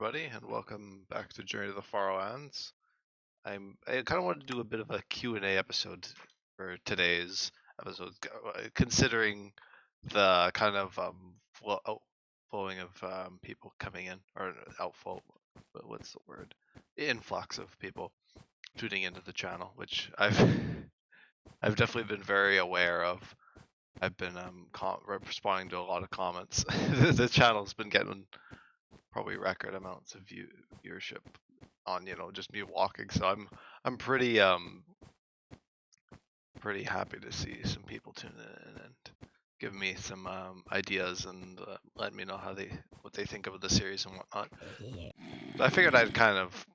everybody, and welcome back to Journey to the Farlands. I kind of wanted to do a bit of a Q&A episode for today's episode, considering the kind of outflowing of people coming in, or outflow, what's the word? Influx of people tuning into the channel, which I've definitely been very aware of. I've been responding to a lot of comments. The channel's been getting probably record amounts of viewership on just me walking, so I'm pretty happy to see some people tune in and give me some ideas and let me know what they think of the series and whatnot. So I figured I'd kind of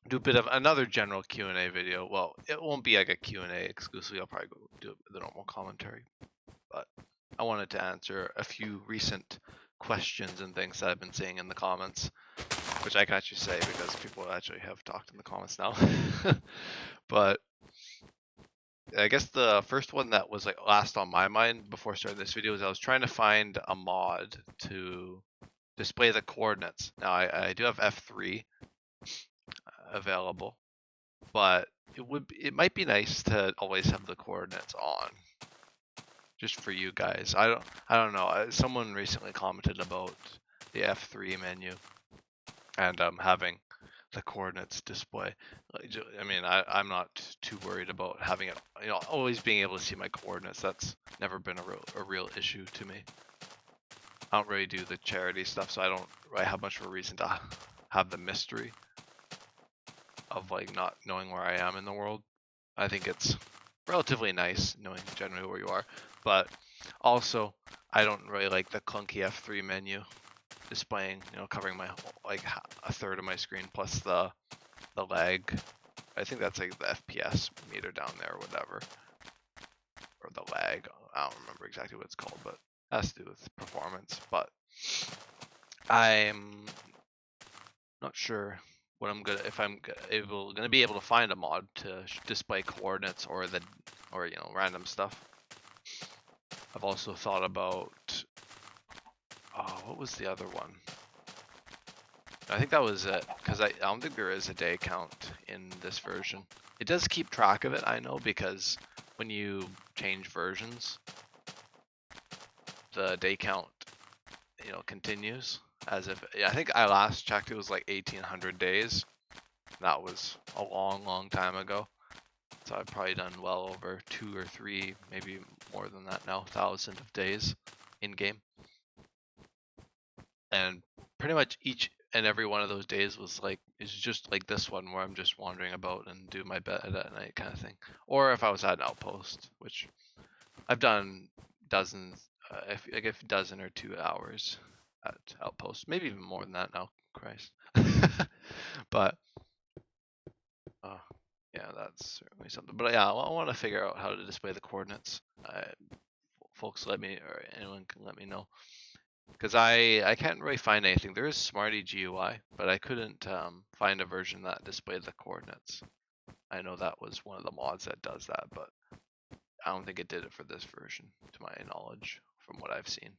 do a bit of another general Q&A video. Well, it won't be like a Q&A exclusively. I'll probably go do the normal commentary, but I wanted to answer a few recent questions and things that I've been seeing in the comments, which I can actually say because people actually have talked in the comments now. But I guess the first one that was like last on my mind before starting this video is I was trying to find a mod to display the coordinates. Now I do have F3 available, but it might be nice to always have the coordinates on, just for you guys. I don't know. Someone recently commented about the F3 menu and having the coordinates display. I mean, I'm not too worried about having it, always being able to see my coordinates. That's never been a real issue to me. I don't really do the charity stuff, so I don't really have much of a reason to have the mystery of like not knowing where I am in the world. I think it's relatively nice knowing generally where you are, but also I don't really like the clunky F3 menu displaying, covering my like a third of my screen plus the lag. I think that's like the FPS meter down there or whatever, or the lag. I don't remember exactly what it's called, but it has to do with performance. But I'm not sure what if I'm gonna be able to find a mod to display coordinates or random stuff. I've also thought about what was the other one? I think that was it, because I don't think there is a day count in this version. It does keep track of it, I know, because when you change versions, the day count, continues as if, I think I last checked it was like 1800 days. That was a long time ago. So I've probably done well over 2 or 3, maybe more than that now, 1,000 of days in game. And pretty much each and every one of those days is just like this one, where I'm just wandering about and do my bed at night kind of thing. Or if I was at an outpost, which I've done dozens, like a dozen or 2 hours at outpost, maybe even more than that now. Christ. But yeah, that's certainly something. But yeah, I want to figure out how to display the coordinates. Folks, or anyone can let me know, because I can't really find anything. There is Smarty GUI, but I couldn't find a version that displayed the coordinates. I know that was one of the mods that does that, but I don't think it did it for this version, to my knowledge, from what I've seen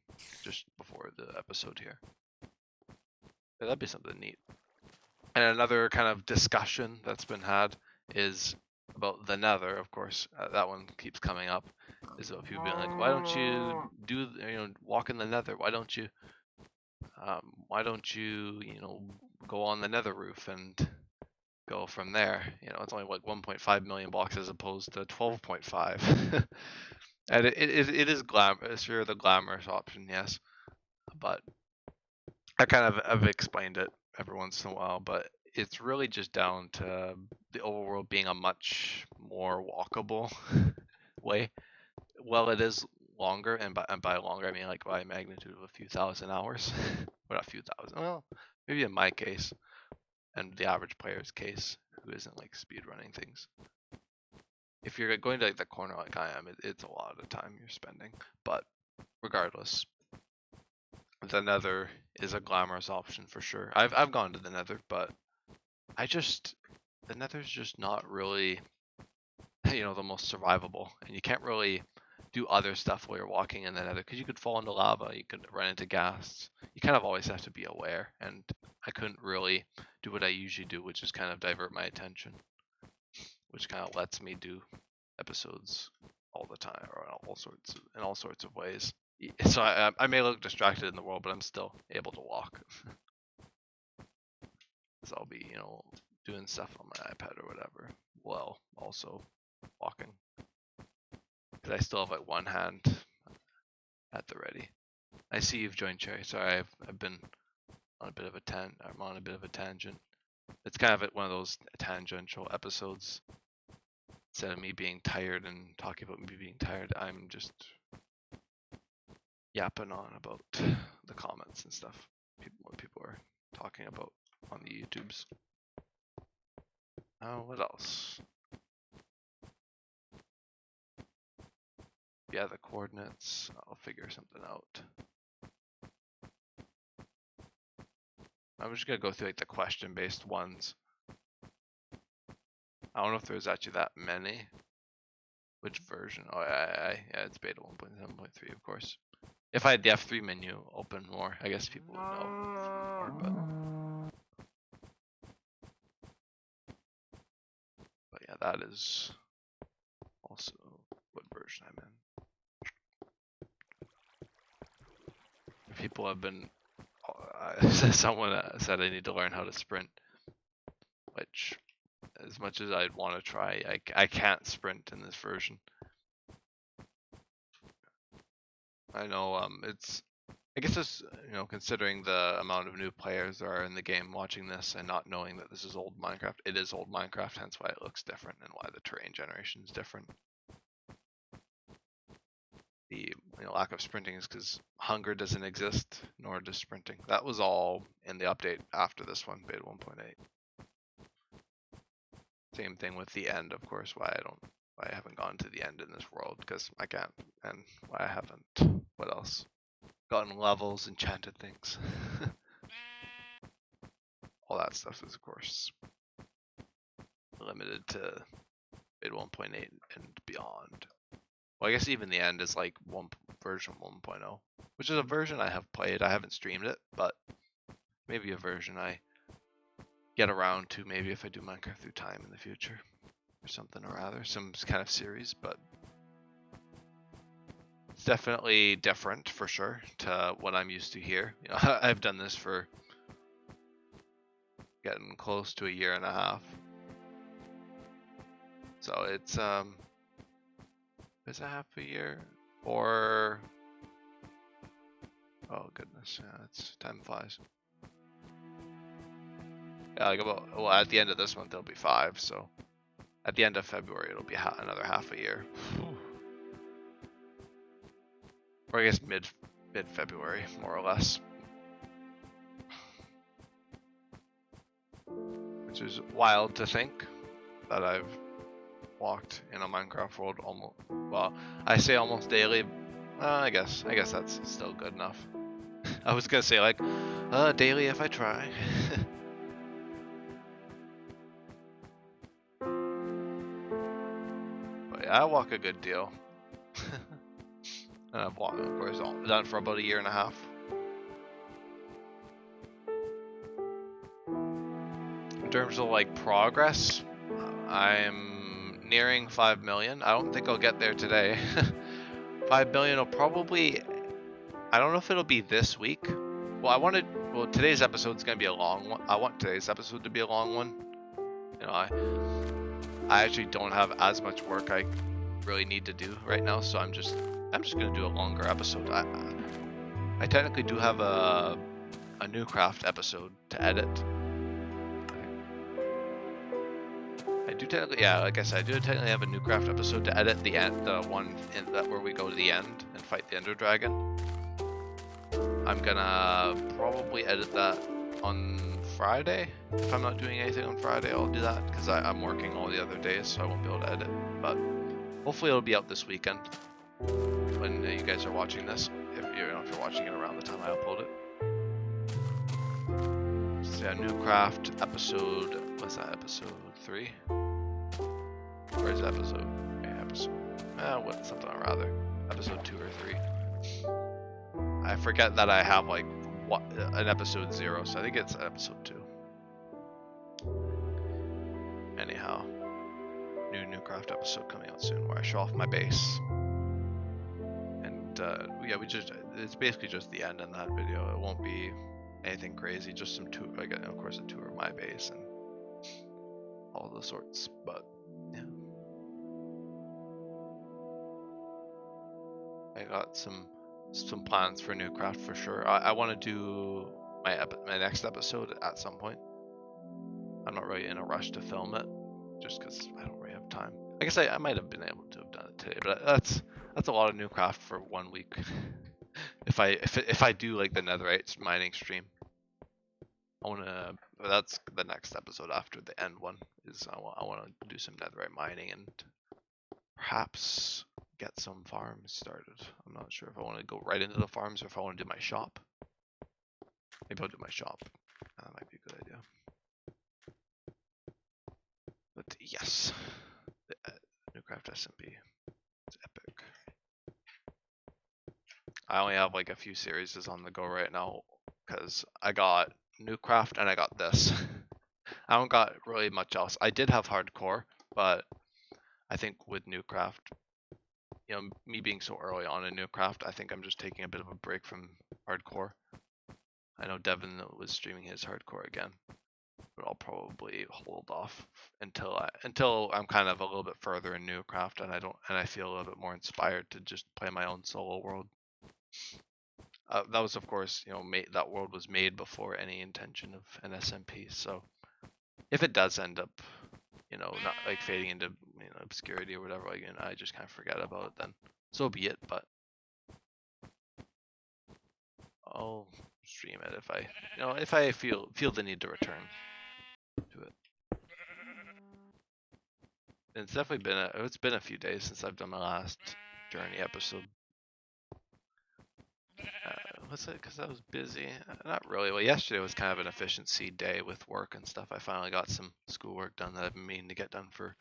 just before the episode here. Yeah, that'd be something neat. And another kind of discussion that's been had is about the Nether, of course. That one keeps coming up. Is about people being like, why don't you walk in the Nether? Why don't you go on the Nether roof and go from there? It's only like 1.5 million blocks as opposed to 12.5. And it is glamorous, sure, the glamorous option, yes. But I kind of have explained it every once in a while, but it's really just down to the overworld being a much more walkable way. Well, it is longer, and by longer I mean like by a magnitude of a few thousand hours. Well, not a few thousand, well, maybe in my case and the average player's case who isn't like speed running things. If you're going to like the corner like I am, it's a lot of time you're spending. But regardless, the Nether is a glamorous option for sure. I've gone to the Nether, but the Nether's just not really the most survivable, and you can't really do other stuff while you're walking in the nether, because you could fall into lava, you could run into gas. You kind of always have to be aware, and I couldn't really do what I usually do, which is kind of divert my attention, which kind of lets me do episodes all the time, or in all sorts of ways. So I may look distracted in the world, but I'm still able to walk. So I'll be, doing stuff on my iPad or whatever, while also walking. Because I still have like one hand at the ready. I see you've joined, Cherry. Sorry, I've been on a bit of a I'm on a bit of a tangent. It's kind of one of those tangential episodes. Instead of me being tired and talking about me being tired, I'm just yapping on about the comments and stuff. What people are talking about on the YouTubes. What else? Yeah, the coordinates. I'll figure something out. I'm just gonna go through like the question-based ones. I don't know if there's actually that many. Which version? Oh, yeah, it's beta 1.7.3, of course. If I had the F3 menu open more, I guess people would know more, but yeah, that is also what version I'm in. People have been, someone said I need to learn how to sprint, which, as much as I'd want to try, I can't sprint in this version. I know, I guess it's, considering the amount of new players there are in the game watching this and not knowing that this is old Minecraft, it is old Minecraft, hence why it looks different and why the terrain generation is different. The lack of sprinting is because hunger doesn't exist, nor does sprinting. That was all in the update after this one, beta 1.8. Same thing with the end, of course, why I haven't gone to the end in this world, because I can't, and why I haven't, what else? Gotten levels, enchanted things. All that stuff is, of course, limited to beta 1.8 and beyond. Well, I guess even the end is like version 1.0, which is a version I have played. I haven't streamed it, but maybe a version I get around to, maybe if I do Minecraft Through Time in the future, or something or other, some kind of series, but it's definitely different for sure to what I'm used to here. I've done this for getting close to a year and a half, so it's is it half a year, or oh goodness, yeah, it's time flies. Yeah, like at the end of this month it'll be 5, so at the end of February it'll be another half a year. Or I guess mid-February, more or less. Which is wild to think that I've walked in a Minecraft world almost, well, I say almost daily. I guess that's still good enough. I was gonna say like daily if I try. But yeah, I walk a good deal. And I've walked, of course, done it for about a year and a half. In terms of like progress, I'm nearing 5 million. I don't think I'll get there today. 5 million will probably, I don't know if it'll be this week. Well, today's episode's gonna be a long one. I want today's episode to be a long one. I actually don't have as much work I really need to do right now, so I'm just gonna do a longer episode. I technically do have a new craft episode to edit. I do technically, yeah, like I said, I do technically have a new craft episode to edit, the one where we go to the end and fight the Ender Dragon. I'm gonna probably edit that on Friday. If I'm not doing anything on Friday, I'll do that, because I'm working all the other days, so I won't be able to edit. But hopefully it'll be out this weekend when you guys are watching this. If you're watching it around the time I upload it. So yeah, new craft episode. What's that? Episode 3? Where's episode? Okay, episode. Something or other. episode 2 or 3. I forget that I have like an episode 0, so I think it's episode 2. Anyhow, new craft episode coming out soon where I show off my base. And yeah, it's basically just the end in that video. It won't be anything crazy, just some tour, like of course a tour of my base and all the sorts, but yeah. I got some plans for new craft for sure. I want to do my next episode at some point. I'm not really in a rush to film it, just because I don't really have time. I guess I might have been able to have done it today, but that's a lot of new craft for 1 week. if I do like the netherite mining stream, that's the next episode after the end one. Is I want to do some netherite mining and perhaps get some farms started. I'm not sure if I want to go right into the farms or if I want to do my shop. Maybe I'll do my shop. That might be a good idea. But yes, the Newcraft SMP is epic. I only have like a few series on the go right now because I got Newcraft and I got this. I don't got really much else. I did have hardcore, but I think with Newcraft, you know, me being so early on in Newcraft, I think I'm just taking a bit of a break from hardcore. I know Devin was streaming his hardcore again, but I'll probably hold off until I'm kind of a little bit further in Newcraft and I feel a little bit more inspired to just play my own solo world. That was, of course, you know, that world was made before any intention of an SMP. So if it does end up, you know, not like fading into, you know, obscurity or whatever, like, and I just kind of forget about it, then so be it. But I'll stream it if I feel the need to return to it. And it's definitely been a few days since I've done my last journey episode. What's it? Because I was busy. Not really. Well, yesterday was kind of an efficiency day with work and stuff. I finally got some schoolwork done that I've been meaning to get done for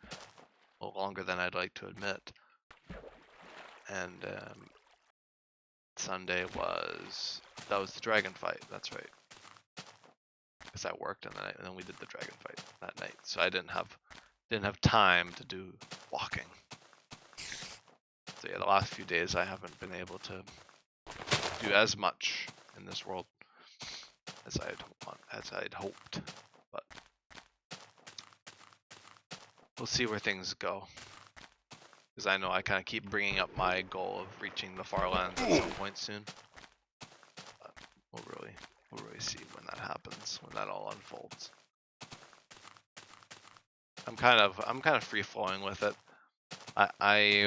a little longer than I'd like to admit. And Sunday was the dragon fight. That's right. Because I worked and then we did the dragon fight that night. So I didn't have time to do walking. So yeah, the last few days I haven't been able to do as much in this world as I'd hoped, but we'll see where things go. Because I know I kind of keep bringing up my goal of reaching the Farlands at some point soon. But we'll really see when that happens, when that all unfolds. I'm kind of free flowing with it. I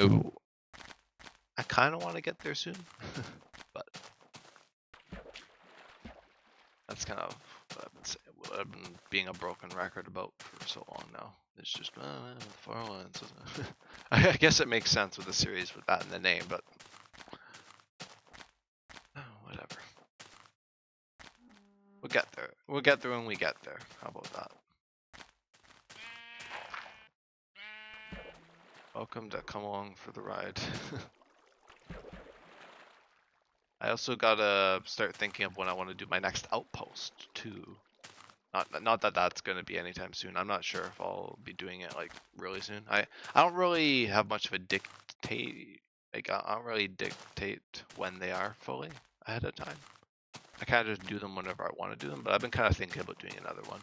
kind of want to get there soon, but that's kind of what I've been being a broken record about for so long now. It's just Farlands. I guess it makes sense with the series with that in the name, but whatever. We'll get there. We'll get there when we get there. How about that? Welcome to come along for the ride. I also gotta start thinking of when I want to do my next outpost too. Not that that's gonna be anytime soon. I'm not sure if I'll be doing it like really soon. I don't really have much of a dictate. Like I don't really dictate when they are fully ahead of time. I kind of just do them whenever I want to do them. But I've been kind of thinking about doing another one.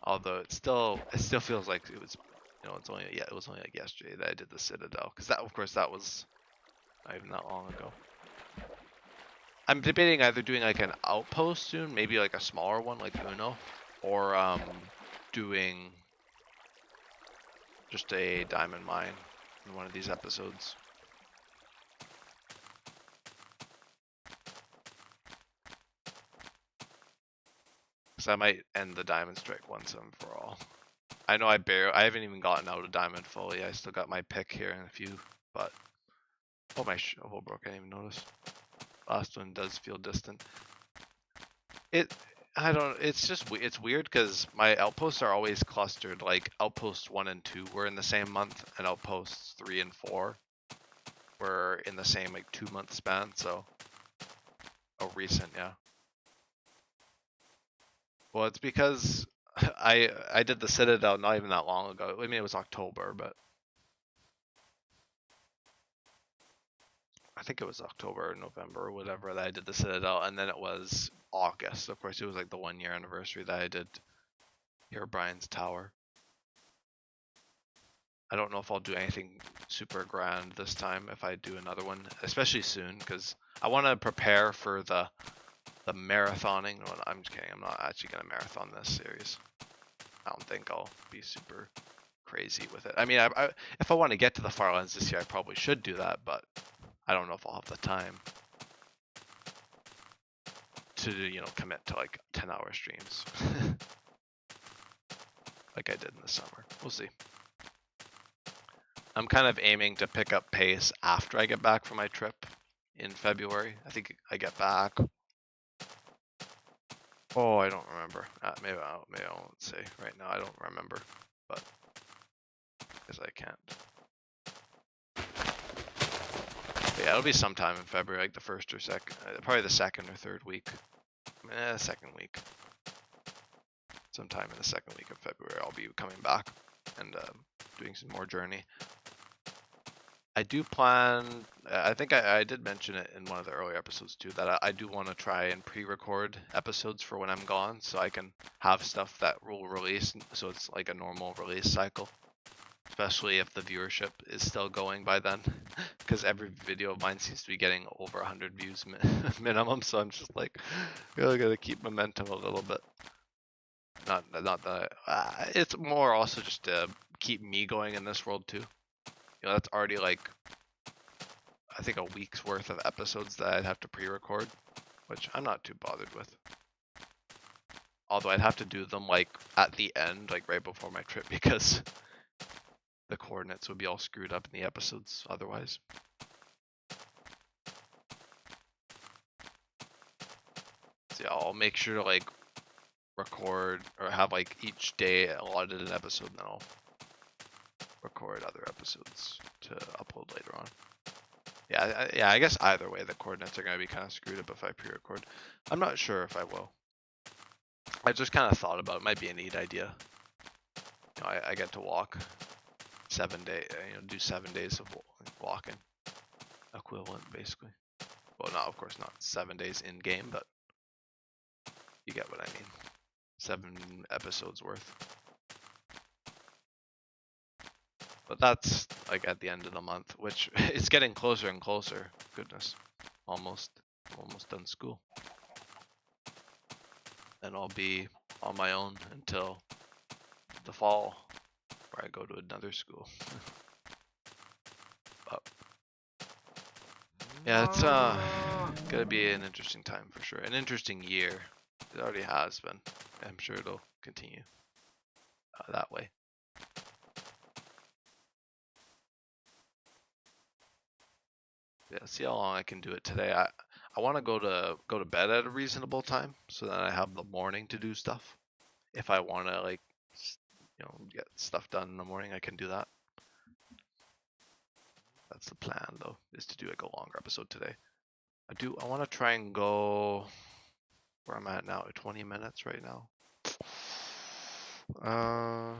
Although it still feels like it was, you know, it was only like yesterday that I did the Citadel, because that, of course, that was not even that long ago. I'm debating either doing like an outpost soon, maybe like a smaller one like Uno, or doing just a diamond mine in one of these episodes. Because I might end the diamond strike once and for all. I know I haven't even gotten out of diamond fully. I still got my pick here and a few, but oh, my shovel broke. I didn't even notice. Last one does feel distant. It's weird because my outposts are always clustered. Like outposts 1 and 2 were in the same month, and outposts 3 and 4 were in the same like 2-month span, so recent, yeah. Well, it's because I did the Citadel not even that long ago. I mean, it was October, but I think it was October or November or whatever that I did the Citadel, and then it was August. Of course, it was like the 1-year anniversary that I did Herobrine's Tower. I don't know if I'll do anything super grand this time if I do another one, especially soon, because I want to prepare for the marathoning. Well, I'm just kidding. I'm not actually going to marathon this series. I don't think I'll be super crazy with it. I mean, if I want to get to the Farlands this year, I probably should do that, but I don't know if I'll have the time to, you know, commit to like 10-hour streams like I did in the summer. We'll see. I'm kind of aiming to pick up pace after I get back from my trip in February. I think I get back. Oh, I don't remember. Maybe I won't say right now. I don't remember, but because I can't. But yeah, it'll be sometime in February, like the first or second, probably the second or third week. Second week. Sometime in the second week of February, I'll be coming back and doing some more journey. I do plan, I think I did mention it in one of the earlier episodes too, that I do want to try and pre-record episodes for when I'm gone, so I can have stuff that will release, so it's like a normal release cycle. Especially if the viewership is still going by then, because every video of mine seems to be getting over 100 views minimum, so I'm just like, really gotta keep momentum a little bit. Not that, it's more also just to keep me going in this world too. You know, that's already like, I think a week's worth of episodes that I'd have to pre-record, which I'm not too bothered with. Although I'd have to do them like at the end, like right before my trip, because the coordinates would be all screwed up in the episodes otherwise. So yeah, I'll make sure to like record or have like each day allotted an episode, and then I'll record other episodes to upload later on. Yeah, I guess either way the coordinates are going to be kind of screwed up if I pre-record. I'm not sure if I will. I just kind of thought about it. Might be a neat idea. You know, I get to walk 7 days, you know, do 7 days of walking equivalent basically. Well, not, of course not 7 days in game, but you get what I mean. 7 episodes worth. But that's like at the end of the month, which it's getting closer and closer. Goodness, almost done school. And I'll be on my own until the fall, where I go to another school. But yeah, it's gonna be an interesting time for sure. An interesting year. It already has been. I'm sure it'll continue that way. Yeah, see how long I can do it today. I want to go to bed at a reasonable time so that I have the morning to do stuff. If I want to like, you know, get stuff done in the morning, I can do that. That's the plan though, is to do like a longer episode today. I want to try and go where I'm at now, at 20 minutes right now. I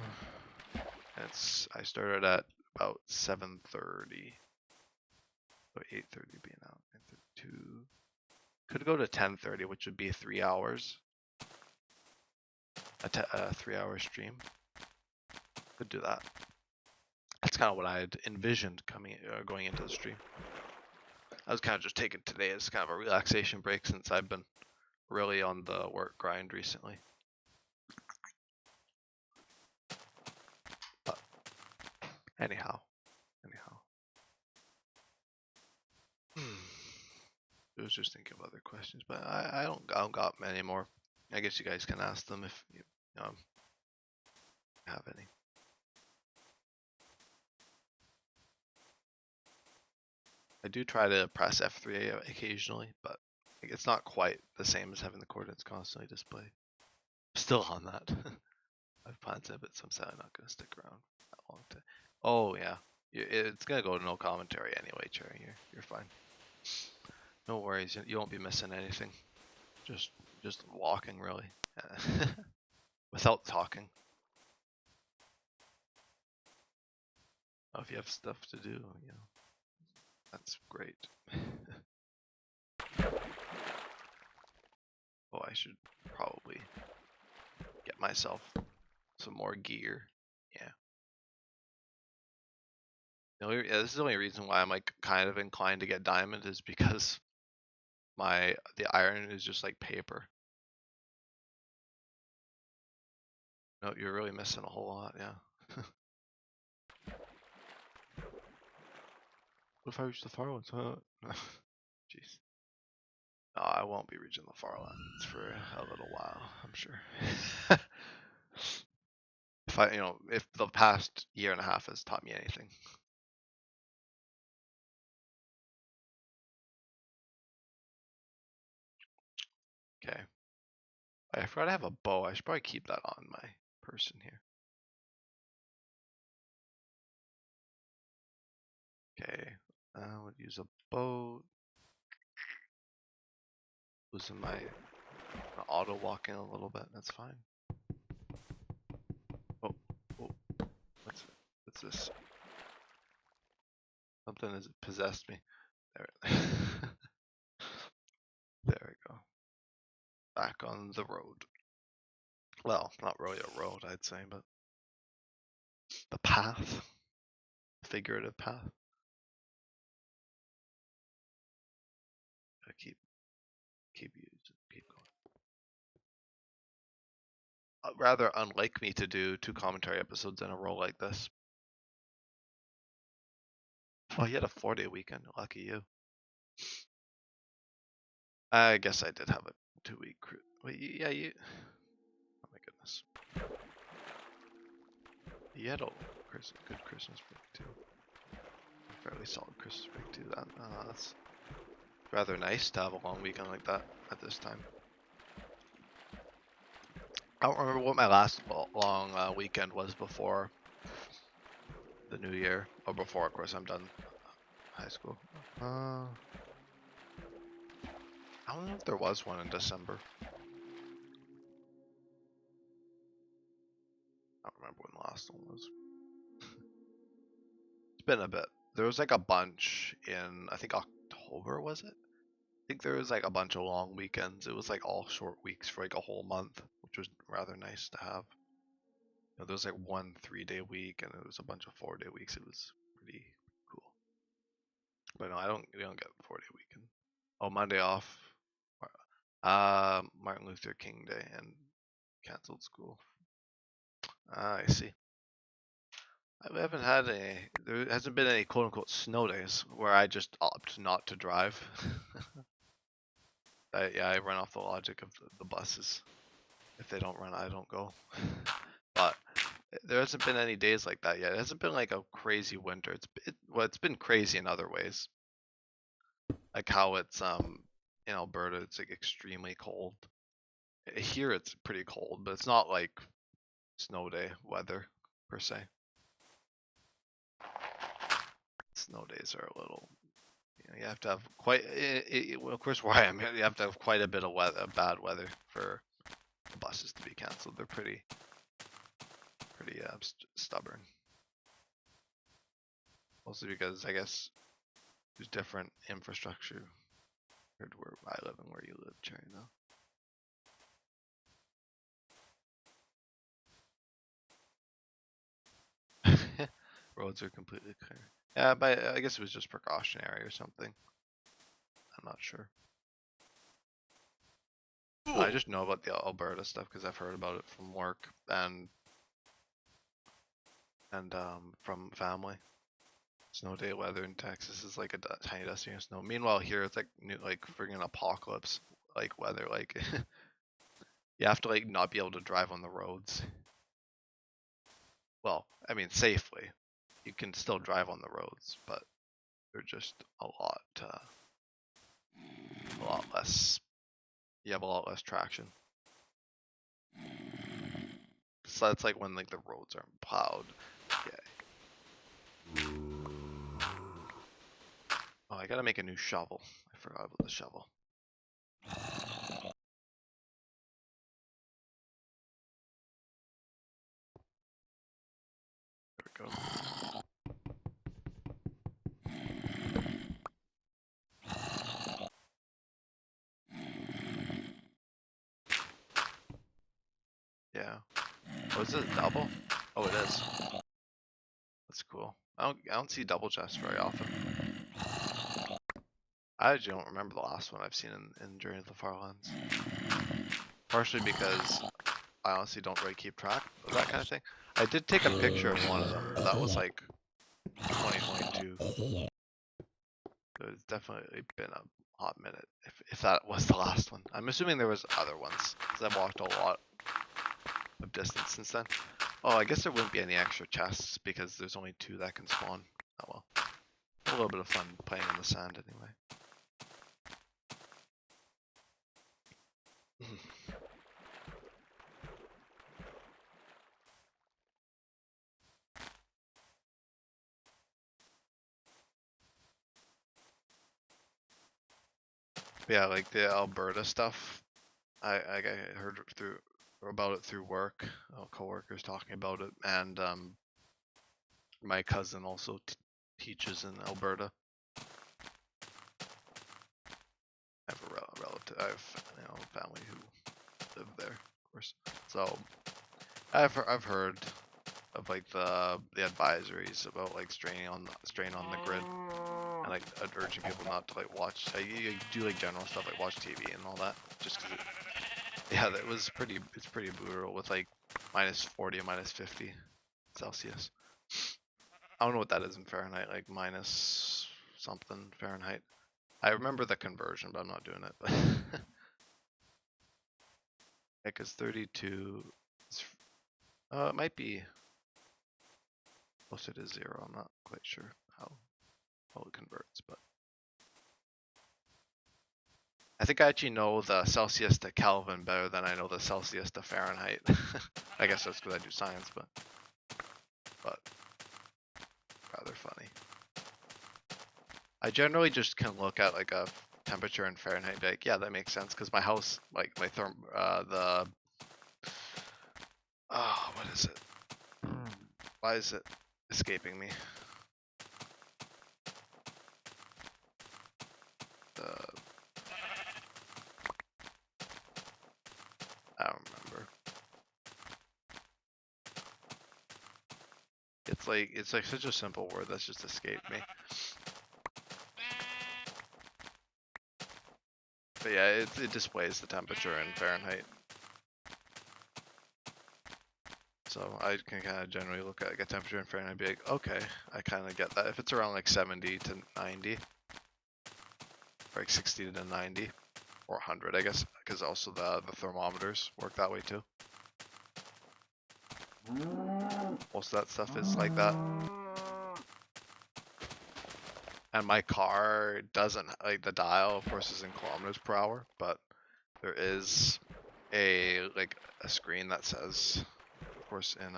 started at about 7:30. So 8:30 being out. 9:32. Could go to 10:30, which would be 3 hours. A 3-hour stream. Could do that. That's kind of what I had envisioned going into the stream. I was kind of just taking today as kind of a relaxation break since I've been really on the work grind recently. But anyhow. I was just thinking of other questions, but I don't got many more. I guess you guys can ask them if you have any. I do try to press F3 occasionally, but it's not quite the same as having the coordinates constantly displayed. Still on that. I've planned to, but some say I'm not going to stick around that long time. Oh yeah, It's gonna go to no commentary anyway, Cherry. You're fine. No worries. You won't be missing anything. Just walking, really, without talking. Oh, if you have stuff to do, that's great. Oh, I should probably get myself some more gear. Yeah. This is the only reason why I'm like kind of inclined to get diamond is because the iron is just like paper. No, you're really missing a whole lot, yeah. What if I reach the Farlands, huh? Jeez. No, I won't be reaching the Farlands for a little while, I'm sure. If the past year and a half has taught me anything. Okay. I forgot I have a bow. I should probably keep that on my person here. Okay. I would use a bow. Losing my auto walking a little bit. That's fine. Oh, what's this? Something has possessed me. There, there we go. Back on the road. Well, not really a road, I'd say, but the path, figurative path. I keep going. Rather unlike me to do 2 commentary episodes in a row like this. Oh, you had a 4-day weekend. Lucky you. I guess I did have a 2-week. Wait, yeah, you. Oh my goodness. You had a good Christmas break too. Fairly solid Christmas break too. That's rather nice to have a long weekend like that at this time. I don't remember what my last long weekend was before the new year, or before, of course, I'm done high school. I don't know if there was one in December. I don't remember when the last one was. It's been a bit. There was like a bunch in, I think October, was it? I think there was like a bunch of long weekends. It was like all short weeks for like a whole month, which was rather nice to have. There was like 1 3-day week and it was a bunch of 4-day weeks. It was pretty cool. But no, we don't get 4-day weekend. Oh, Monday off. Martin Luther King Day and canceled school. I see. I haven't had there hasn't been any quote unquote snow days where I just opt not to drive. I run off the logic of the buses. If they don't run, I don't go. But there hasn't been any days like that yet. It hasn't been like a crazy winter. It's been crazy in other ways. Like how it's in Alberta, it's like extremely cold. Here it's pretty cold, but it's not like snow day weather per se. Snow days are a little, you have to have quite. Well, of course, where I am, you have to have quite a bit of bad weather for the buses to be canceled. They're pretty stubborn. Mostly because I guess there's different infrastructure compared to where I live and where you live, Cherry, though. Roads are completely clear. Yeah, but I guess it was just precautionary or something. I'm not sure. I just know about the Alberta stuff because I've heard about it from work and from family. Snow day weather in Texas is like a tiny dusting of snow. Meanwhile, here it's like like friggin' apocalypse like weather. Like you have to like not be able to drive on the roads. Well, I mean safely. You can still drive on the roads, but they're just a lot less. You have a lot less traction. So that's like when like the roads aren't plowed. Yeah. I gotta make a new shovel. I forgot about the shovel. There we go. Yeah. Oh, is it a double? Oh, it is. That's cool. I don't see double chests very often. I actually don't remember the last one I've seen in Journey of the Farlands. Partially because I honestly don't really keep track of that kind of thing. I did take a picture of one of them, but that was like 2022. So it's definitely been a hot minute, if that was the last one. I'm assuming there was other ones, because I've walked a lot of distance since then. Oh, I guess there wouldn't be any extra chests, because there's only 2 that can spawn. Oh well. A little bit of fun playing in the sand anyway. Yeah, like the Alberta stuff, I heard about it through work. Coworkers talking about it, and my cousin also teaches in Alberta. I have a relative. I have family who live there, of course. So I've heard of like the advisories about like strain on the grid, and like urging people not to like watch. You do like general stuff like watch TV and all that, just because yeah, that was it's pretty brutal with like -40 and -50 Celsius. I don't know what that is in Fahrenheit, like minus something Fahrenheit. I remember the conversion, but I'm not doing it. Yeah, because 32 is, it might be closer to 0. I'm not quite sure how it converts, but I think I actually know the Celsius to Kelvin better than I know the Celsius to Fahrenheit. I guess that's because I do science, but rather funny. I generally just can look at like a temperature in Fahrenheit and be like, yeah, that makes sense, because my house, like my what is it? Why is it escaping me? I don't remember. It's like such a simple word that's just escaped me. But yeah, it displays the temperature in Fahrenheit. So I can kind of generally look at like a temperature in Fahrenheit and be like, okay, I kind of get that. If it's around like 70 to 90, or like 60 to 90, or 100, I guess, because also the thermometers work that way too. Most of that stuff is like that. And my car doesn't, like the dial, of course, is in kilometers per hour, but there is a screen that says, of course, in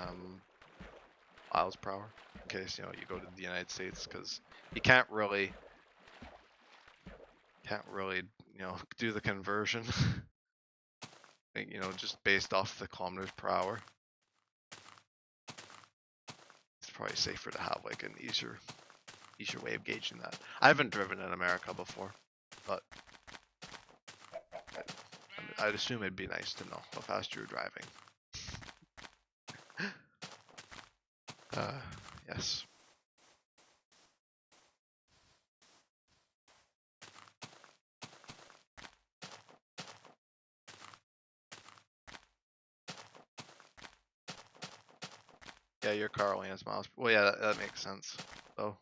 miles per hour, in case you go to the United States, because you can't really do the conversion, just based off the kilometers per hour. It's probably safer to have like an easier way of gauging that. I haven't driven in America before, but I'd assume it'd be nice to know how fast you're driving. Yes. Yeah, your car only has miles. Well, yeah, that makes sense. So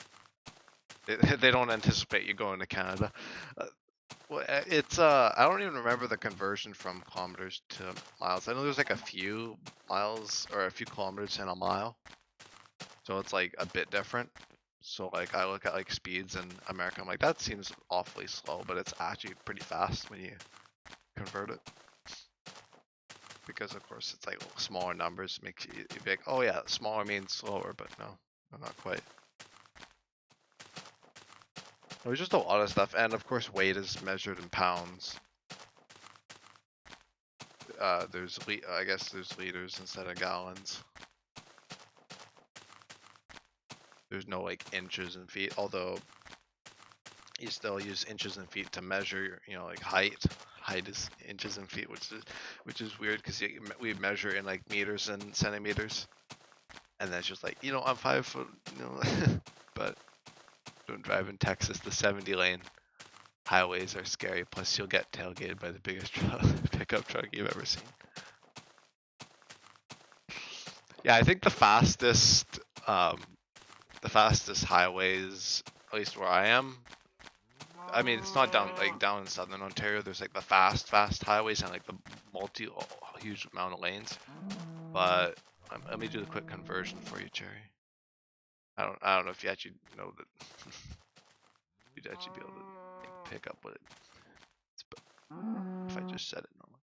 they don't anticipate you going to Canada. Well, it's I don't even remember the conversion from kilometers to miles. I know there's like a few miles or a few kilometers in a mile, so it's like a bit different. So like I look at like speeds in America, I'm like, that seems awfully slow, but it's actually pretty fast when you convert it. Because of course it's like smaller numbers makes you be like, oh yeah, smaller means slower, but no, not quite. There's just a lot of stuff, and of course weight is measured in pounds. I guess there's liters instead of gallons. There's no like inches and feet, although you still use inches and feet to measure, you know, like height. Height is inches and feet, which is weird because we measure in like meters and centimeters, and that's just like, you know, I'm 5 foot, you know. But don't drive in Texas. The 70 lane highways are scary. Plus, you'll get tailgated by the biggest pickup truck you've ever seen. Yeah, I think the fastest highways, at least where I am. I mean, it's not down in southern Ontario. There's like the fast highways and like the huge amount of lanes. But let me do the quick conversion for you, Cherry. I don't know if you actually know that you'd actually be able to like, pick up what it's. But if I just set it normally,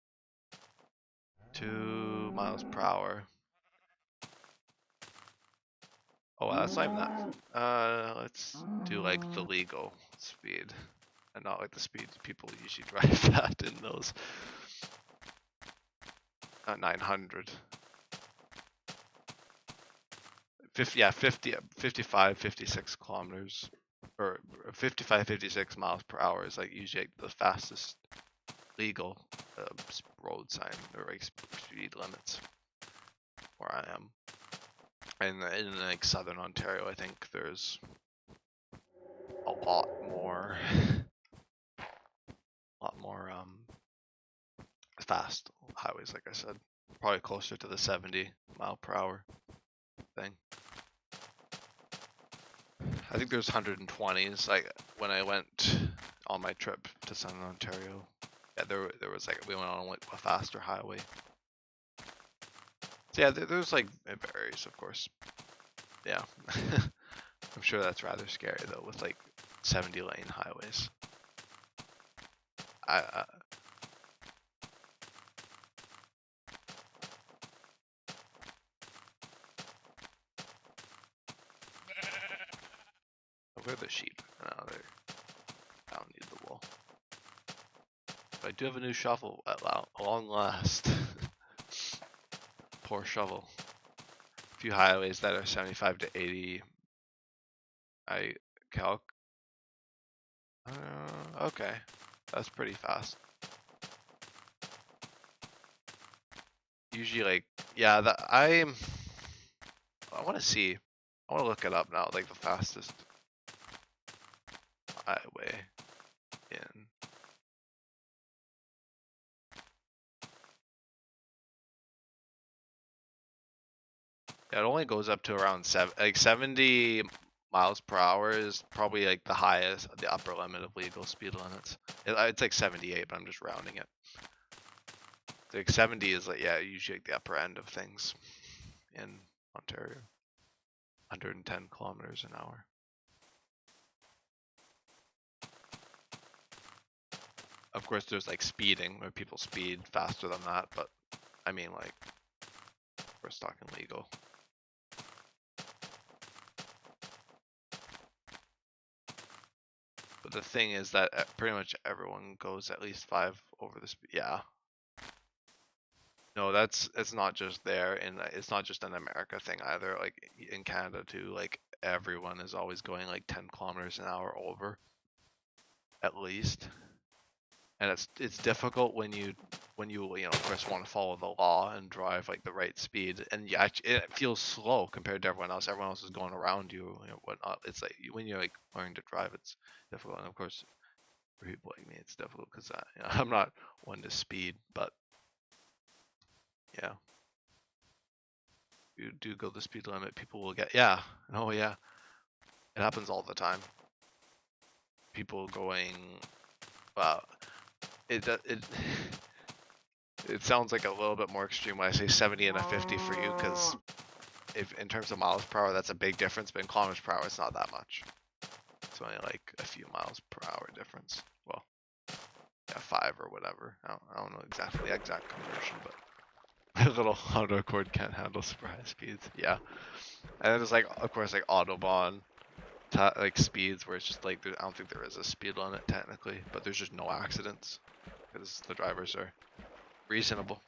2 miles per hour. Oh, wow, that's not even that. Let's do like the legal speed, and not like the speed people usually drive at in those. 900. 55, 56 kilometers, or 55, 56 miles per hour is like usually like the fastest legal road sign or like speed limits where I am. And in like southern Ontario, I think there's a lot more, fast highways. Like I said, probably closer to the 70 mile per hour thing. I think there's 120s. Like when I went on my trip to southern Ontario, yeah, there was like we went on like a faster highway. So yeah, there's like it varies, of course. Yeah, I'm sure that's rather scary though with like 70 lane highways. Where are the sheep? Oh, they're down near the wall. But I do have a new shovel at long last. Poor shovel. A few highways that are 75 to 80. I calc. Okay, that's pretty fast. Usually, like, yeah, I want to see. I want to look it up now, like the fastest highway in. Yeah, it only goes up to around 70 miles per hour is probably like the highest, the upper limit of legal speed limits. It's like 78, but I'm just rounding it. Like 70 is like, yeah, usually like the upper end of things in Ontario. 110 kilometers an hour. Of course, there's like speeding where people speed faster than that, but I mean, like, we're talking legal. But the thing is that pretty much everyone goes at least 5 over the speed. Yeah. No, it's not just there, and it's not just an America thing either. Like in Canada too, like everyone is always going like 10 kilometers an hour over, at least. And it's difficult when you of course want to follow the law and drive like the right speed, and yeah, it feels slow compared to everyone else. Everyone else is going around you, whatnot. It's like when you're like learning to drive, it's difficult. And of course, for people like me, it's difficult because I'm not one to speed, but yeah, you do go the speed limit, people will get oh yeah, it happens all the time. People going, wow, it it sounds like a little bit more extreme when I say 70 and a 50 for you, because if in terms of miles per hour, that's a big difference, but in kilometers per hour, it's not that much. It's only like a few miles per hour difference. Well, yeah, 5 or whatever. I don't know exactly the exact conversion, but my little Honda Accord can't handle super high speeds. Yeah, and then there's like, of course, like Autobahn. like speeds where it's just like I don't think there is a speed limit technically, but there's just no accidents because the drivers are reasonable.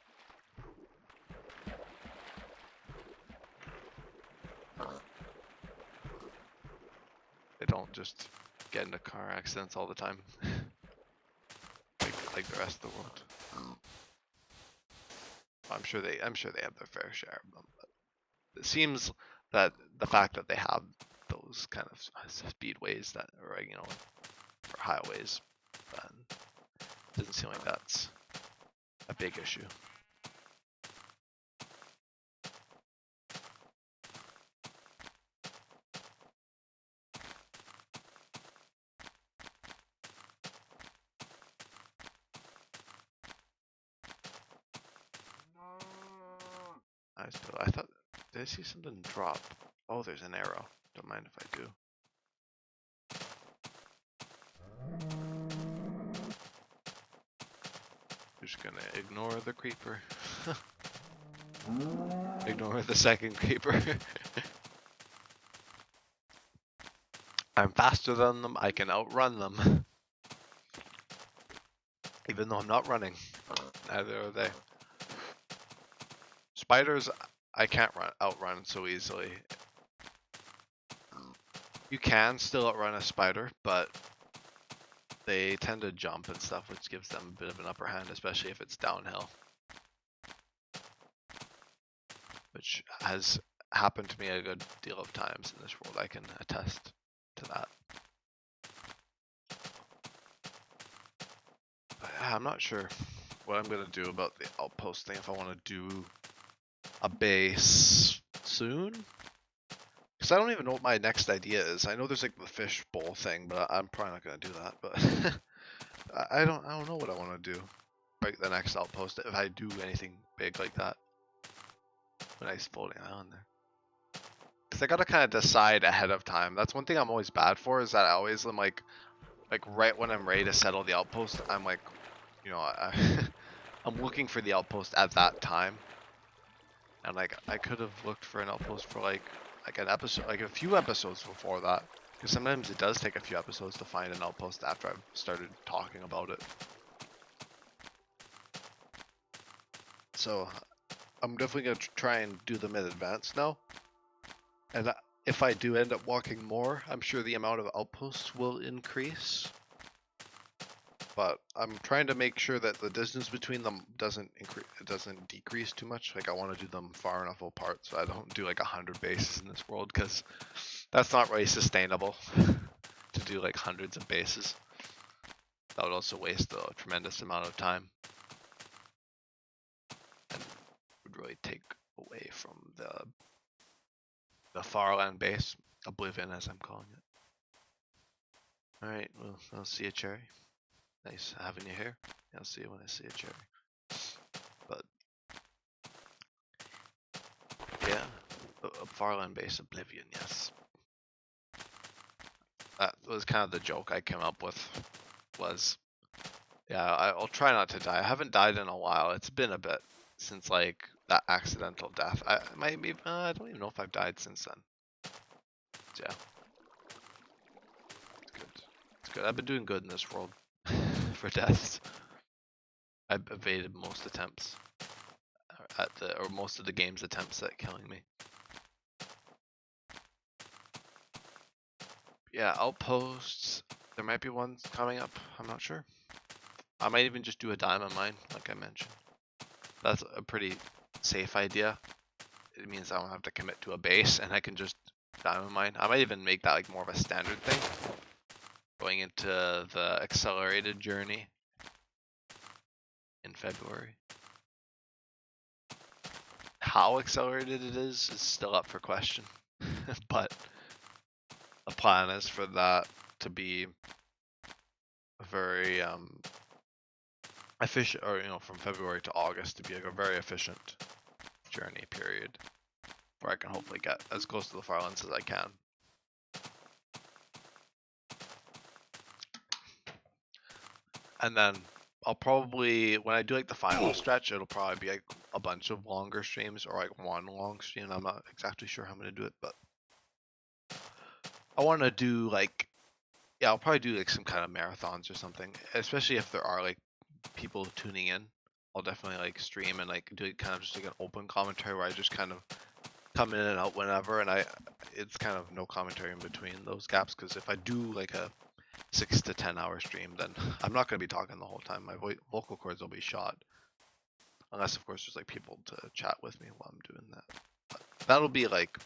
They don't just get into car accidents all the time, like the rest of the world. I'm sure they have their fair share of them. But it seems that the fact that they have those kind of speedways that are, you know, or highways, then it doesn't seem like that's a big issue. I thought, did I see something drop? Oh, there's an arrow. Don't mind if I do. Just gonna ignore the creeper. Ignore the second creeper. I'm faster than them. I can outrun them. Even though I'm not running. Neither are they. Spiders, I can't outrun so easily. You can still outrun a spider, but they tend to jump and stuff, which gives them a bit of an upper hand, especially if it's downhill. Which has happened to me a good deal of times in this world. I can attest to that. But I'm not sure what I'm going to do about the outpost thing, if I want to do a base soon. Because I don't even know what my next idea is. I know there's like the fish bowl thing, but I'm probably not going to do that. But I don't know what I want to do. Like the next outpost, if I do anything big like that. A nice floating island there. Because I got to kind of decide ahead of time. That's one thing I'm always bad for, is that I always am like right when I'm ready to settle the outpost, I'm like, you know, I'm looking for the outpost at that time. And like I could have looked for an outpost for like an episode, like a few episodes before that. Because sometimes it does take a few episodes to find an outpost after I've started talking about it. So I'm definitely going to try and do them in advance now. And if I do end up walking more, I'm sure the amount of outposts will increase. But I'm trying to make sure that the distance between them doesn't decrease too much. Like I want to do them far enough apart so I don't do like 100 bases in this world, because that's not really sustainable to do like hundreds of bases. That would also waste a tremendous amount of time and would really take away from the Farland base, Oblivion as I'm calling it. Alright, well, I'll see you, Cherry. Nice having you here. I'll see you when I see you, Cherry. But yeah, a Farland base, Oblivion, yes. That was kind of the joke I came up with. Was, yeah, I'll try not to die. I haven't died in a while. It's been a bit since like that accidental death. I don't even know if I've died since then. Yeah, it's good. It's good. I've been doing good in this world for deaths. I've evaded most attempts or most of the game's attempts at killing me. Yeah, outposts. There might be ones coming up. I'm not sure. I might even just do a diamond mine, like I mentioned. That's a pretty safe idea. It means I don't have to commit to a base, and I can just diamond mine. I might even make that like more of a standard thing, going into the accelerated journey in February. How accelerated it is still up for question, but the plan is for that to be a very efficient, or from February to August to be like a very efficient journey period, where I can hopefully get as close to the Farlands as I can. And then I'll probably, when I do like the final stretch, it'll probably be like a bunch of longer streams or like one long stream. I'm not exactly sure how I'm going to do it, but I want to do like, yeah, I'll probably do like some kind of marathons or something, especially if there are like people tuning in. I'll definitely like stream and like do kind of just like an open commentary where I just kind of come in and out whenever, and it's kind of no commentary in between those gaps, because if I do like a 6 to 10 hour stream, then I'm not going to be talking the whole time. My vocal cords will be shot, unless of course there's like people to chat with me while I'm doing that. But that'll be like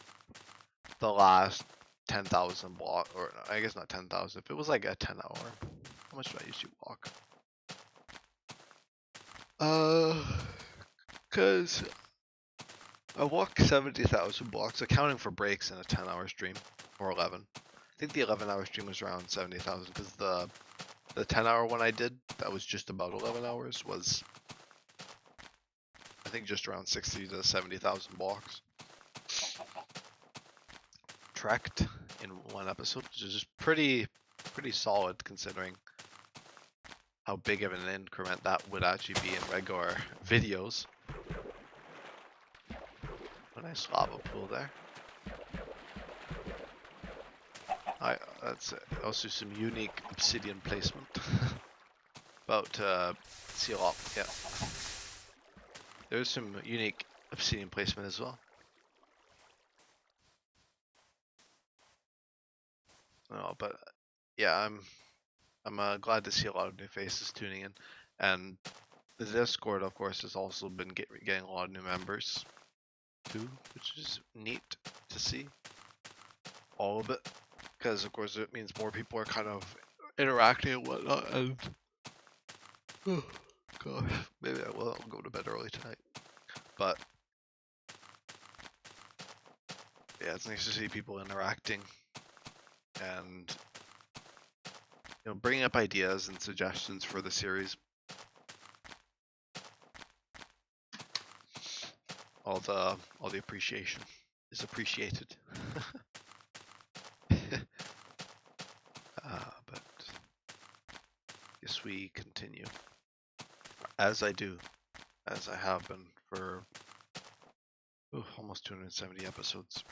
the last 10,000 block, or I guess not 10,000. If it was like a 10 hour, how much do I usually walk? Cause I walk 70,000 blocks, accounting for breaks in a 10-hour stream, or 11. I think the 11-hour stream was around 70,000, because the 10-hour one I did, that was just about 11 hours, was I think just around 60 to 70,000 blocks trekked in one episode, which is just pretty solid considering how big of an increment that would actually be in regular videos. A nice lava pool there. That's also some unique obsidian placement. About seal off, yeah. There's some unique obsidian placement as well. No, but yeah, I'm glad to see a lot of new faces tuning in, and the Discord, of course, has also been getting a lot of new members too, which is neat to see. All of it, because of course it means more people are kind of interacting and whatnot. And oh gosh, maybe I will go to bed early tonight. But yeah, it's nice to see people interacting and bringing up ideas and suggestions for the series. All the appreciation is appreciated. But yes, we continue as I have been for almost 270 episodes.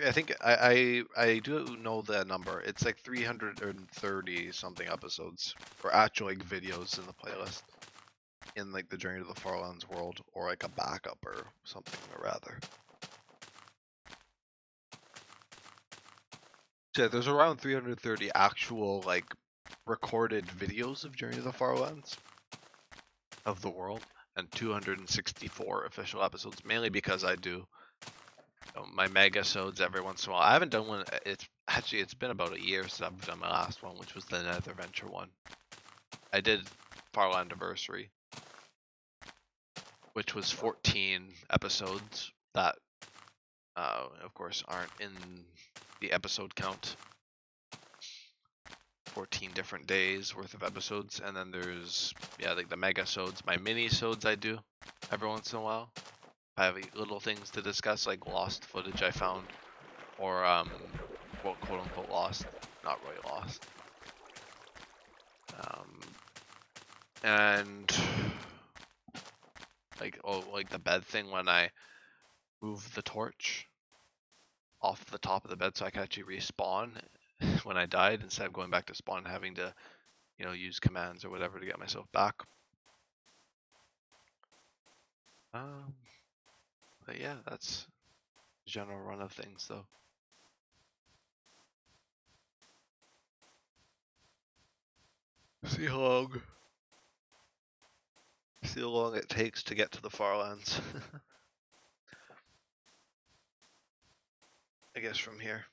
I think I do know the number. It's like 330 something episodes, or actual like videos in the playlist, in like the Journey to the Farlands world, or like a backup or something or rather. So yeah, there's around 330 actual like recorded videos of Journey to the Farlands of the world, and 264 official episodes, mainly because I do my mega-sodes every once in a while. I haven't done one. It's been about a year since I've done my last one, which was the Nether Venture one. I did Farland Anniversary, which was 14 episodes that, of course, aren't in the episode count. 14 different days worth of episodes, and then there's like the mega-sodes, my mini-sodes I do every once in a while. I have little things to discuss, like lost footage I found, or well, quote unquote lost, not really lost. And like the bed thing, when I move the torch off the top of the bed so I can actually respawn when I died, instead of going back to spawn and having to use commands or whatever to get myself back. But yeah, that's the general run of things though. See how long it takes to get to the Farlands. I guess from here.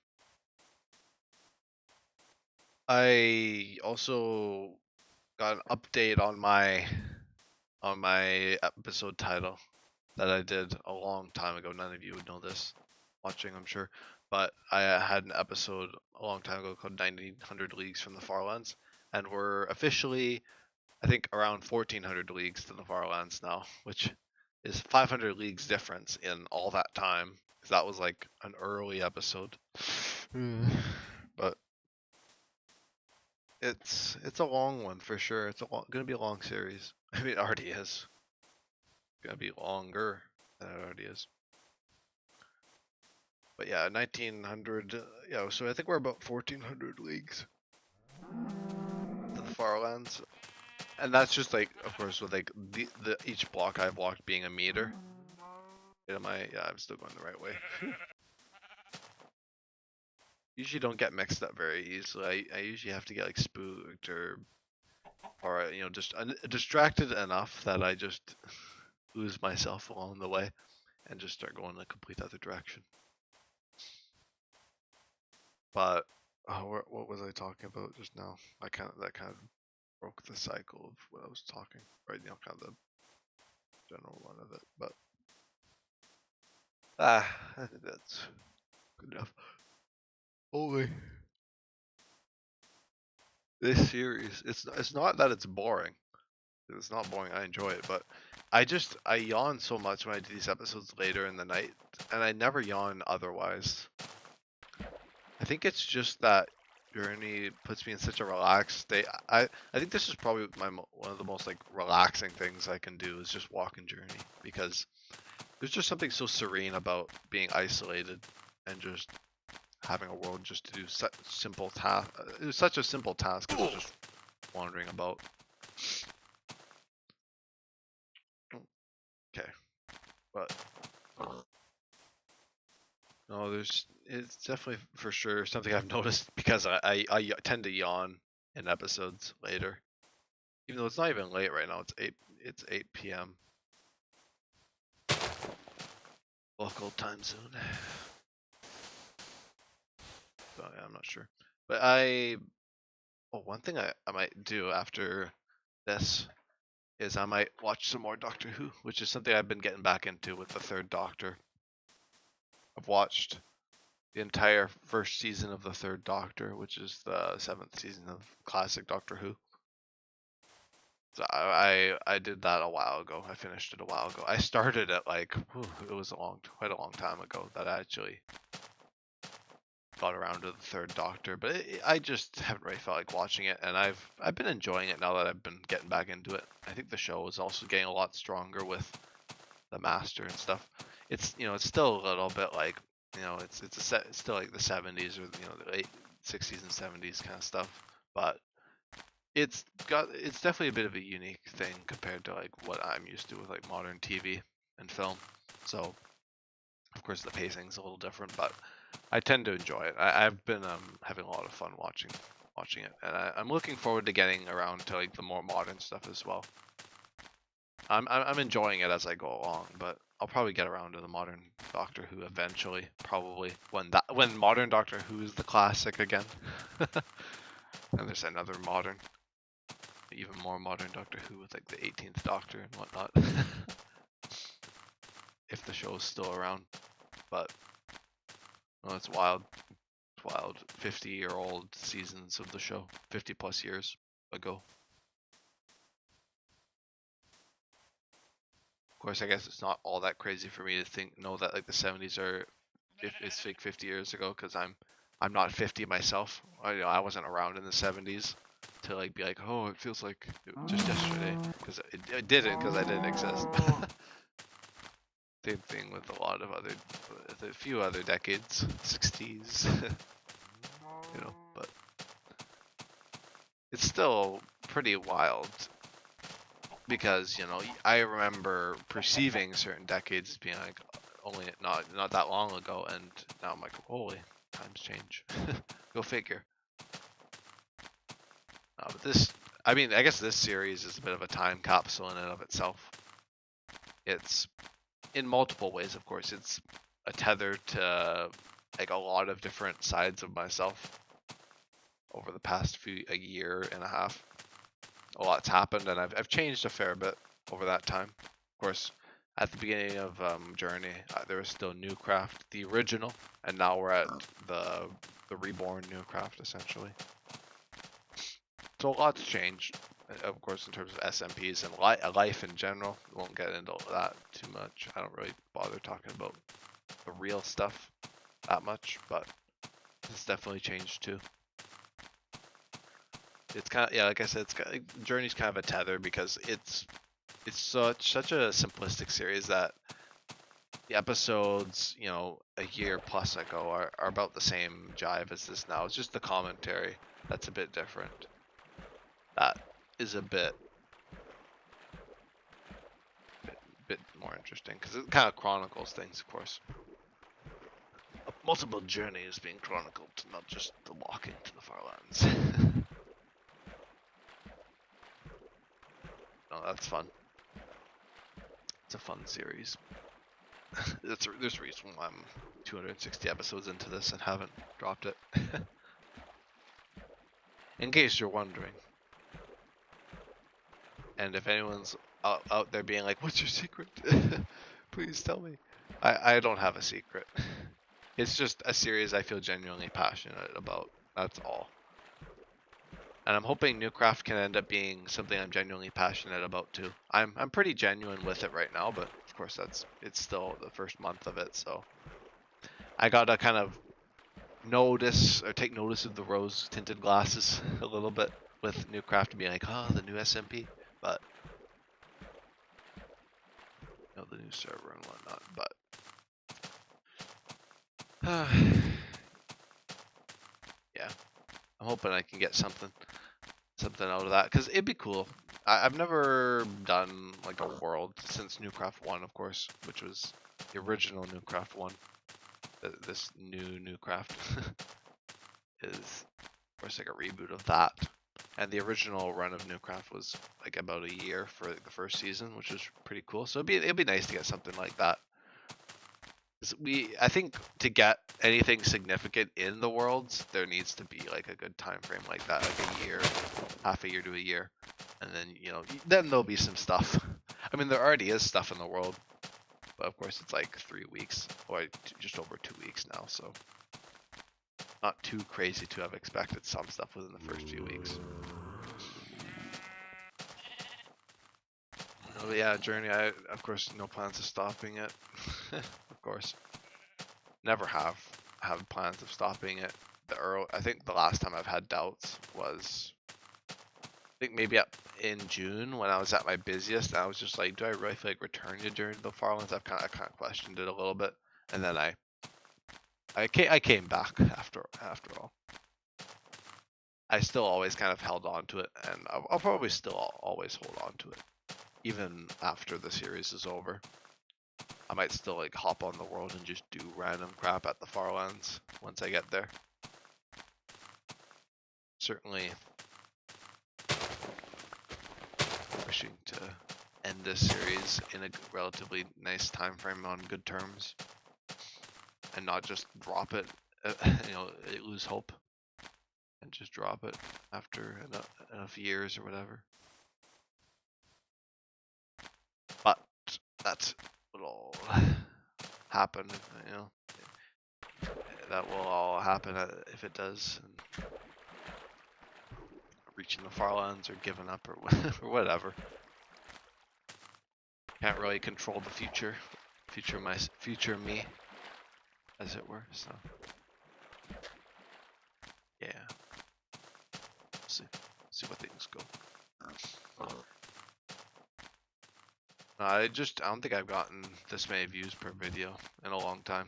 I also got an update on my episode title that I did a long time ago. None of you would know this watching, I'm sure, but I had an episode a long time ago called 1900 Leagues from the Farlands, and we're officially, I think, around 1400 leagues to the Farlands now, which is 500 leagues difference in all that time, because that was like an early episode. But it's a long one for sure. It's gonna be a long series. I mean, it already is. It's gonna be longer than it already is. But yeah, 1900. Yeah, so I think we're about 1400 leagues to the Farlands, and that's just like, of course, with like the each block I've walked being a meter. Am I? Yeah, I'm still going the right way. Usually don't get mixed up very easily. I usually have to get like spooked or you know, just distracted enough that I just lose myself along the way and just start going in a complete other direction. But what was I talking about just now? That kind of broke the cycle of what I was talking. Right, you know, kind of the general run of it. But I think that's good enough. Holy, this series, it's not that it's boring. It's not boring. I enjoy it, but I yawn so much when I do these episodes later in the night, and I never yawn otherwise. I think it's just that journey puts me in such a relaxed state. I think this is probably one of the most like relaxing things I can do is just walk and journey, because there's just something so serene about being isolated and just having a world just to do such simple task. It was such a simple task of just wandering about. Okay, but no, it's definitely for sure something I've noticed because I tend to yawn in episodes later, even though it's not even late right now. It's 8 p.m. local time zone. So yeah, I'm not sure, but one thing I might do after this is I might watch some more Doctor Who, which is something I've been getting back into with the third Doctor. I've watched the entire first season of the third Doctor, which is the 7th season of classic Doctor Who. So I did that a while ago. I finished it a while ago. I started it like it was quite a long time ago that I actually got around to the third Doctor, but I just haven't really felt like watching it, and I've been enjoying it now that I've been getting back into it. I think the show is also getting a lot stronger with the Master and stuff. It's it's still a little bit like it's still like the 70s or the late 60s and 70s kind of stuff, but it's definitely a bit of a unique thing compared to like what I'm used to with like modern TV and film. So of course the pacing's a little different, but I tend to enjoy it. I've been having a lot of fun watching it, and I'm looking forward to getting around to like the more modern stuff as well. I'm enjoying it as I go along, but I'll probably get around to the modern Doctor Who eventually, probably when modern Doctor Who is the classic again. And there's another modern, even more modern Doctor Who with like the 18th Doctor and whatnot. If the show is still around, but well, it's wild. It's wild. 50-year-old seasons of the show, 50 plus years ago. Of course, I guess it's not all that crazy for me to know that like the 70s it's like 50 years ago, because I'm not 50 myself. I wasn't around in the 70s to like be like, oh, it feels like just yesterday, because it didn't, because I didn't exist. Same thing with a few other decades, 60s, but it's still pretty wild, because I remember perceiving certain decades as being like only not that long ago, and now I'm like, holy, times change. Go figure. But I guess this series is a bit of a time capsule in and of itself. It's in multiple ways, of course. It's a tether to like a lot of different sides of myself over the past a year and a half. A lot's happened, and I've changed a fair bit over that time. Of course, at the beginning of Journey, there was still Newcraft, the original, and now we're at the reborn Newcraft, essentially. So a lot's changed, of course, in terms of SMPs and life in general. We won't get into that too much. I don't really bother talking about the real stuff that much, but it's definitely changed too. It's kind of, yeah, like I said, Journey's kind of a tether, because it's such a simplistic series that the episodes, you know, a year plus ago are about the same jive as this now. It's just the commentary that's a bit different. That is a bit more interesting because it kind of chronicles things, of course. Multiple journeys being chronicled, not just the walking to the Farlands. No, that's fun. It's a fun series. There's a reason why I'm 260 episodes into this and haven't dropped it. In case you're wondering. And if anyone's out there being like, what's your secret? Please tell me. I don't have a secret. It's just a series I feel genuinely passionate about. That's all. And I'm hoping Newcraft can end up being something I'm genuinely passionate about too. I'm pretty genuine with it right now, but of course it's still the first month of it, so I gotta kind of take notice of the rose tinted glasses a little bit with Newcraft being like, oh, the new SMP, but you know, the new server and whatnot. But yeah, I'm hoping I can get something out of that because it'd be cool. I've never done like a world since Newcraft 1, of course, which was the original Newcraft 1. This new Newcraft is, of course, like a reboot of that. And the original run of Newcraft was like about a year for the first season, which was pretty cool. So it'd be nice to get something like that. I think to get anything significant in the worlds, there needs to be like a good time frame like that, like a year, half a year to a year, and then then there'll be some stuff. I mean, there already is stuff in the world, but of course it's like 3 weeks or just over 2 weeks now, so not too crazy to have expected some stuff within the first few weeks. Oh yeah, Journey. I of course no plans of stopping it. Of course, never have plans of stopping it. I think the last time I've had doubts was, I think maybe up in June when I was at my busiest. And I was just like, do I really feel like returning to Journey to the Farlands? I kind of questioned it a little bit, and then I came back after all. I still always kind of held on to it, and I'll probably still always hold on to it, even after the series is over. I might still like hop on the world and just do random crap at the Farlands once I get there. Certainly wishing to end this series in a relatively nice time frame on good terms, and not just drop it, lose hope, and just drop it after enough years or whatever. But that's what'll happen, that will all happen if it does. And reaching the Farlands or giving up or whatever. Can't really control the future me, as it were. So yeah, see what things go. I don't think I've gotten this many views per video in a long time.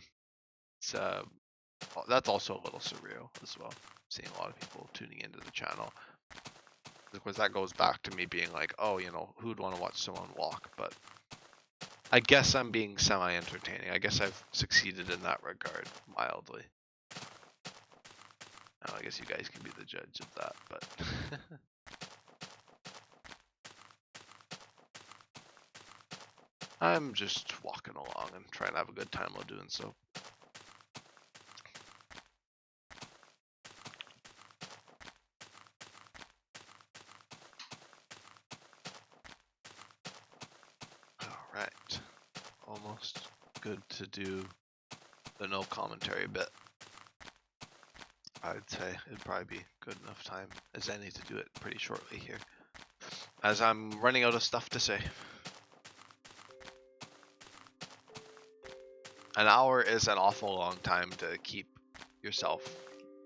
It's that's also a little surreal as well. Seeing a lot of people tuning into the channel. Of course, that goes back to me being like, oh, who'd want to watch someone walk? But I guess I'm being semi-entertaining. I guess I've succeeded in that regard, mildly. I guess you guys can be the judge of that, but... I'm just walking along and trying to have a good time while doing so. Alright. Almost good to do the no commentary bit. I'd say it'd probably be good enough time as any to do it pretty shortly here, as I'm running out of stuff to say. An hour is an awful long time to keep yourself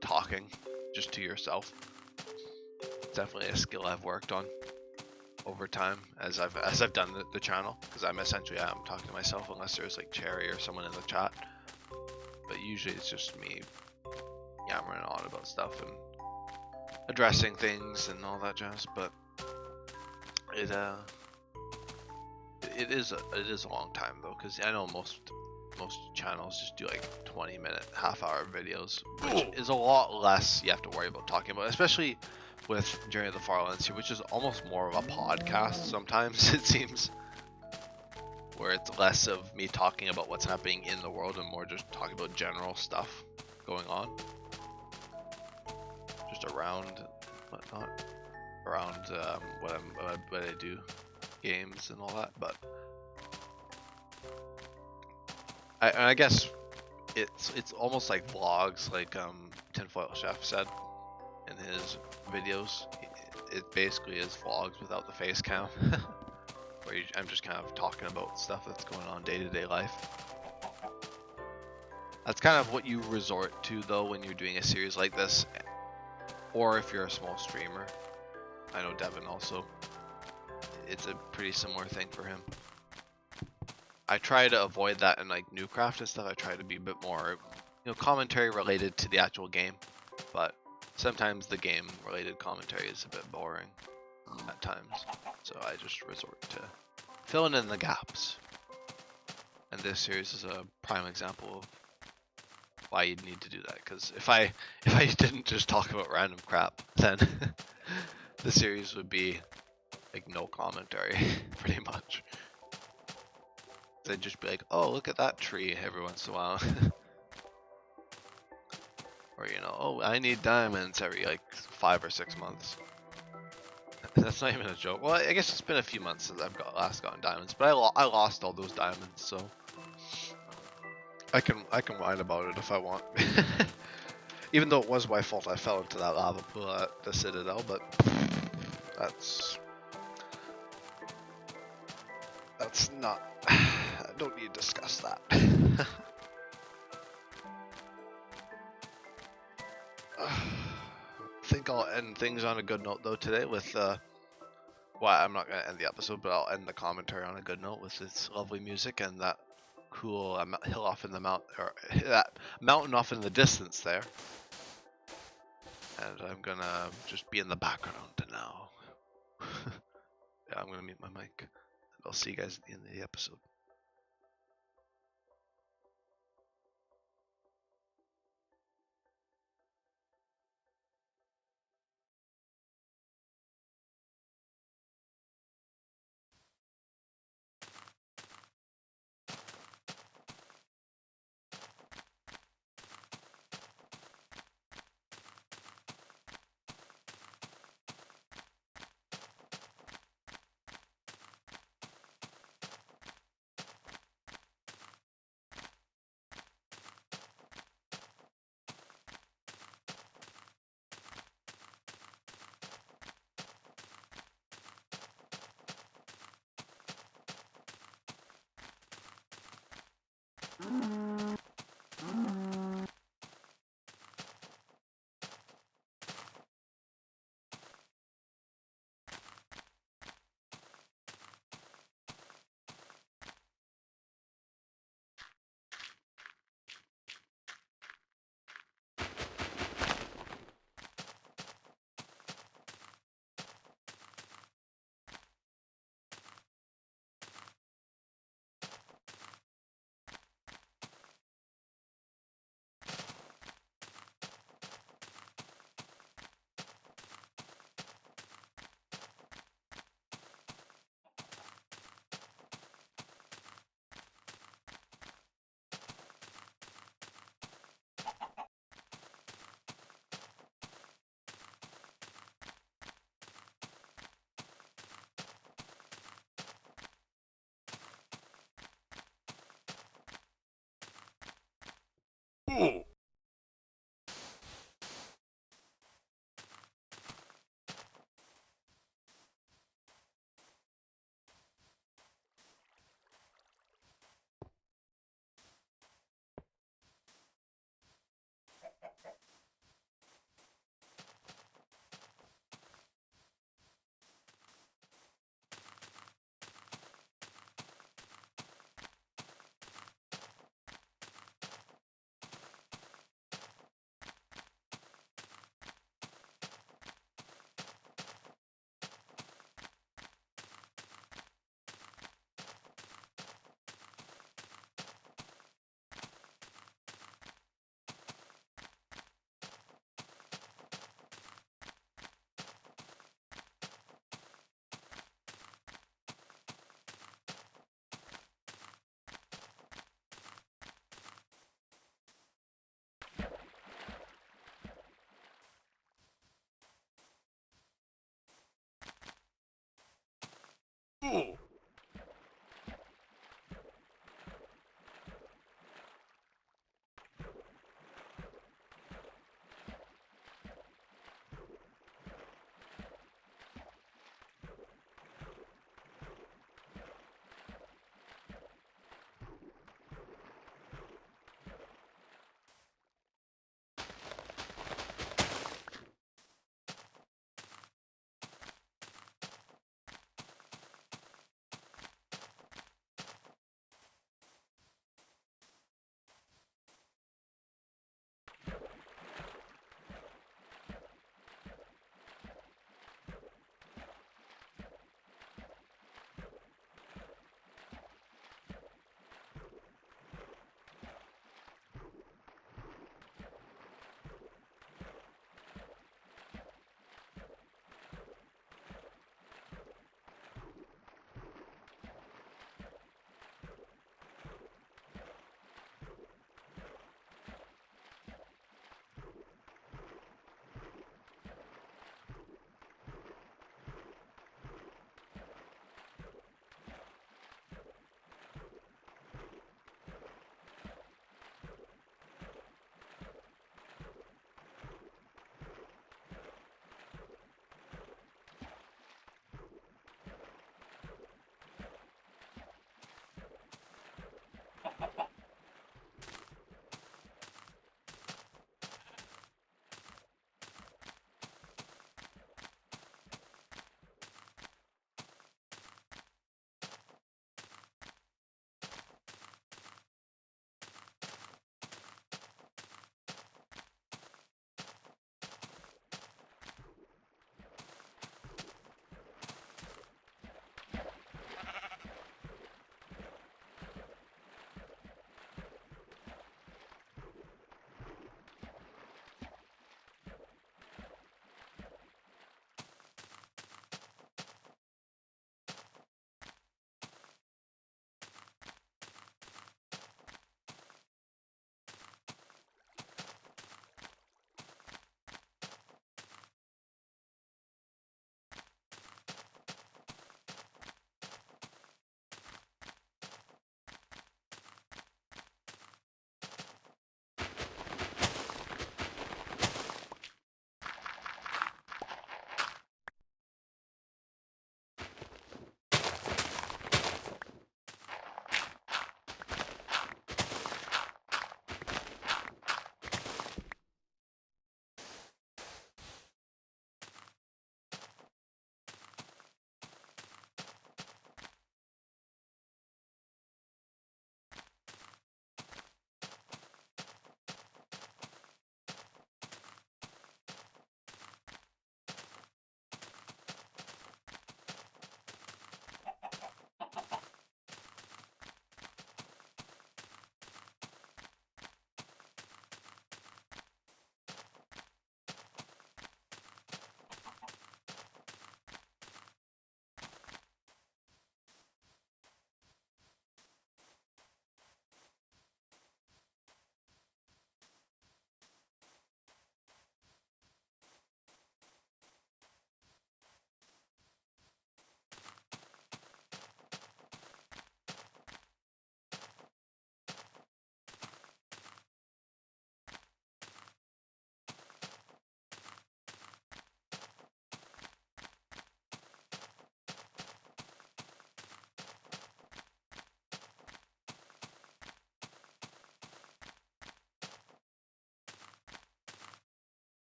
talking just to yourself. It's definitely a skill I've worked on. over time as I've done the channel, because I'm talking to myself unless there's like Cherry or someone in the chat. But usually it's just me yammering on about stuff and addressing things and all that jazz. But it is a long time though, because I know most channels just do like 20-minute, half-hour videos, which is a lot less you have to worry about talking about, especially with Journey of the Farlands here, which is almost more of a podcast sometimes, it seems, where it's less of me talking about what's happening in the world and more just talking about general stuff going on, just around whatnot, around what I do, games and all that. But I guess it's almost like vlogs, like Tinfoil Chef said in his videos. It basically is vlogs without the face cam, where I'm just kind of talking about stuff that's going on day-to-day life. That's kind of what you resort to though when you're doing a series like this, or if you're a small streamer. I know Devin also, it's a pretty similar thing for him. I try to avoid that in like Newcraft and stuff. I try to be a bit more, commentary related to the actual game, but sometimes the game related commentary is a bit boring at times, so I just resort to filling in the gaps. And this series is a prime example of why you'd need to do that, because if I didn't just talk about random crap, then the series would be like no commentary pretty much. They'd just be like, oh, look at that tree every once in a while. Or, oh, I need diamonds every like 5 or 6 months. That's not even a joke. Well, I guess it's been a few months since I've last gotten diamonds, but I lost all those diamonds, so I can whine about it if I want. Even though it was my fault I fell into that lava pool at the Citadel, but that's not. I don't need to discuss that. I think I'll end things on a good note though today with well, I'm not gonna end the episode, but I'll end the commentary on a good note with its lovely music and that cool hill off in the or that mountain off in the distance there. And I'm gonna just be in the background now. Yeah, I'm gonna mute my mic. I'll see you guys at the end of the episode. Ooh.